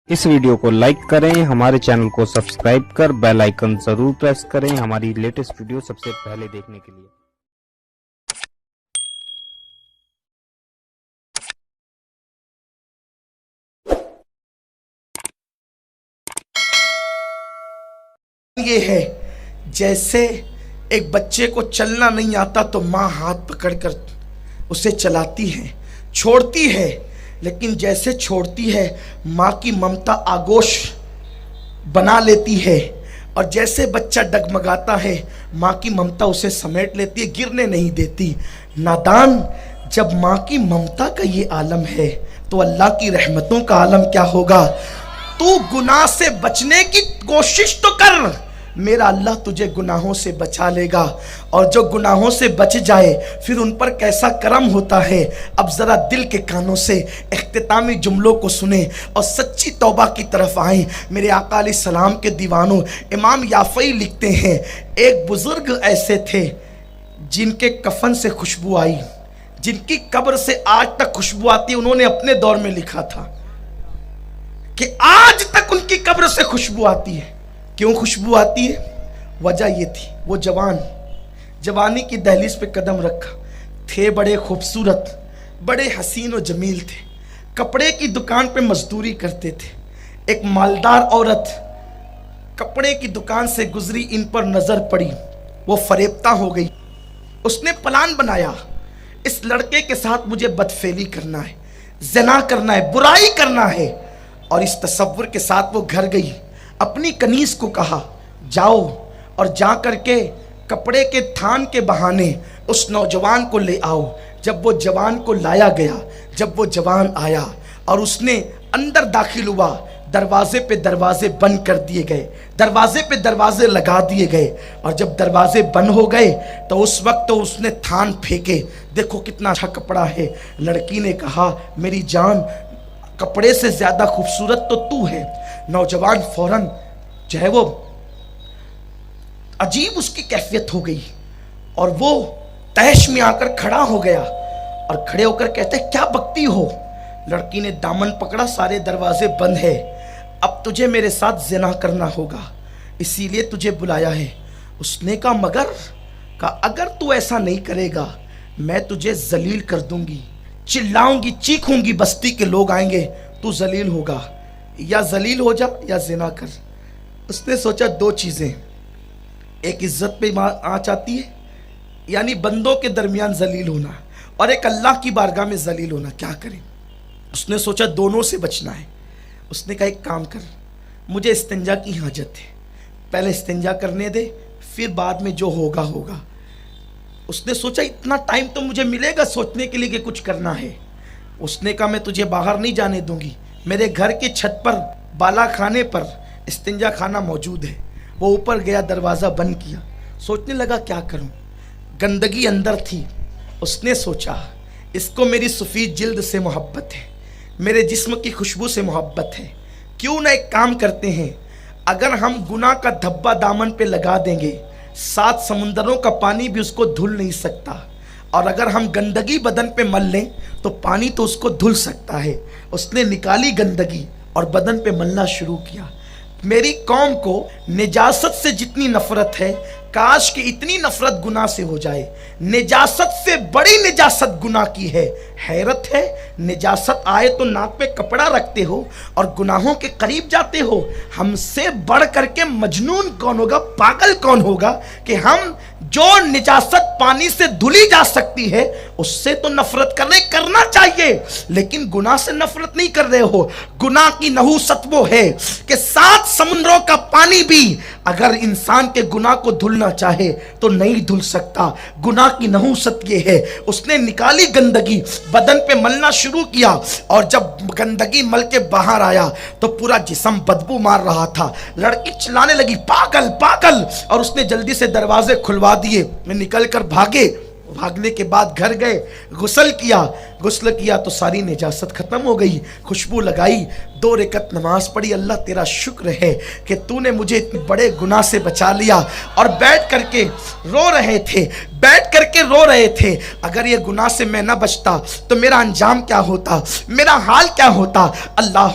इस वीडियो को लाइक करें, हमारे चैनल को सब्सक्राइब कर बेल आइकन जरूर प्रेस करें हमारी लेटेस्ट वीडियो सबसे पहले देखने के लिए। ये है जैसे एक बच्चे को चलना नहीं आता तो माँ हाथ पकड़कर उसे चलाती है, छोड़ती है, लेकिन जैसे छोड़ती है माँ की ममता आगोश बना लेती है, और जैसे बच्चा डगमगाता है माँ की ममता उसे समेट लेती है, गिरने नहीं देती। नादान, जब माँ की ममता का ये आलम है तो अल्लाह की रहमतों का आलम क्या होगा। तू गुनाह से बचने की कोशिश तो कर, मेरा अल्लाह तुझे गुनाहों से बचा लेगा। और जो गुनाहों से बच जाए फिर उन पर कैसा करम होता है। अब ज़रा दिल के कानों से इख्तितामी जुमलों को सुने और सच्ची तौबा की तरफ आएं। मेरे आका अलैहिस्सलाम के दीवानों, इमाम याफ़ई लिखते हैं, एक बुज़ुर्ग ऐसे थे जिनके कफन से खुशबू आई, जिनकी कब्र से आज तक खुशबू आती। उन्होंने अपने दौर में लिखा था कि आज तक उनकी कब्र से खुशबू आती है। क्यों खुशबू आती है? वजह ये थी, वो जवानी की दहलीज पे कदम रखा, थे बड़े खूबसूरत, बड़े हसीन और जमील थे, कपड़े की दुकान पे मजदूरी करते थे। एक मालदार औरत कपड़े की दुकान से गुजरी, इन पर नजर पड़ी, वो फरेबता हो गई। उसने प्लान बनाया, इस लड़के के साथ मुझे बदफेली करना है, ज़िना करना है, बुराई करना है। और इस तसव्वुर के साथ वो घर गई, अपनी कनीज को कहा जाओ और जा करके कपड़े के थान के बहाने उस नौजवान को ले आओ। जब वो जवान को लाया गया, जब वो जवान आया और उसने अंदर दाखिल हुआ, दरवाजे पे दरवाजे बंद कर दिए गए, दरवाजे पे दरवाजे लगा दिए गए। और जब दरवाजे बंद हो गए तो उस वक्त तो उसने थान फेंके, देखो कितना अच्छा कपड़ा है। लड़की ने कहा मेरी जान, कपड़े से ज्यादा खूबसूरत तो तू है। नौजवान फौरन जो है वो अजीब उसकी कैफियत हो गई और वो तैश में आकर खड़ा हो गया और खड़े होकर कहते क्या बकती हो। लड़की ने दामन पकड़ा, सारे दरवाजे बंद है, अब तुझे मेरे साथ ज़िना करना होगा, इसीलिए तुझे बुलाया है। उसने कहा मगर, कहा अगर तू ऐसा नहीं करेगा मैं तुझे जलील कर दूंगी, चिल्लाऊंगी, चीखूंगी, बस्ती के लोग आएंगे, तू जलील होगा, या जलील हो जा या ज़िना कर। उसने सोचा दो चीज़ें, एक इज्जत पे आँच आती है, यानी बंदों के दरमियान जलील होना, और एक अल्लाह की बारगाह में जलील होना, क्या करें। उसने सोचा दोनों से बचना है। उसने कहा एक काम कर, मुझे इस्तिंजा की हाजत है, पहले इस्तिंजा करने दे, फिर बाद में जो होगा होगा। उसने सोचा इतना टाइम तो मुझे मिलेगा सोचने के लिए कि कुछ करना है। उसने कहा मैं तुझे बाहर नहीं जाने दूंगी, मेरे घर की छत पर बाला खाने पर इस्तिंजा खाना मौजूद है। वो ऊपर गया, दरवाज़ा बंद किया, सोचने लगा क्या करूं, गंदगी अंदर थी। उसने सोचा इसको मेरी सफ़ेद जिल्द से मोहब्बत है, मेरे जिस्म की खुशबू से मोहब्बत है, क्यों ना एक काम करते हैं, अगर हम गुनाह का धब्बा दामन पे लगा देंगे 7 समुंदरों का पानी भी उसको धुल नहीं सकता, और अगर हम गंदगी बदन पे मल लें तो पानी तो उसको धुल सकता है। उसने निकाली गंदगी और बदन पे मलना शुरू किया। मेरी कौम को निजासत से जितनी नफरत है, काश कि इतनी नफरत गुनाह से हो जाए। निजासत से बड़ी निजासत गुनाह की है। हैरत है, निजासत आए तो नाक पे कपड़ा रखते हो और गुनाहों के करीब जाते हो। हमसे बढ़ करके मजनून कौन होगा, पागल कौन होगा कि हम जो निजासत पानी से धुली जा सकती है उससे तो नफरत करना चाहिए, लेकिन गुनाह से नफरत नहीं कर रहे हो। गुनाह की नहूसत वो है कि 7 समुद्रों का पानी भी अगर इंसान के गुनाह को धुलना चाहे तो नहीं धुल सकता। गुनाह की नहूसत ये है। उसने निकाली गंदगी, बदन पे मलना शुरू किया, और जब गंदगी मल के बाहर आया तो पूरा जिस्म बदबू मार रहा था। लड़की चिल्लाने लगी पागल पागल, और उसने जल्दी से दरवाजे खुलवा दिए। मैं निकल कर भागे, भागने के बाद घर गए, गुस्ल किया तो सारी निजासत खत्म हो गई। खुशबू लगाई, 2 रकात नमाज पढ़ी, अल्लाह तेरा शुक्र है कि तूने मुझे इतने बड़े गुनाह से बचा लिया। और बैठ करके रो रहे थे, अगर ये गुनाह से मैं ना बचता तो मेरा अंजाम क्या होता, मेरा हाल क्या होता। अल्लाह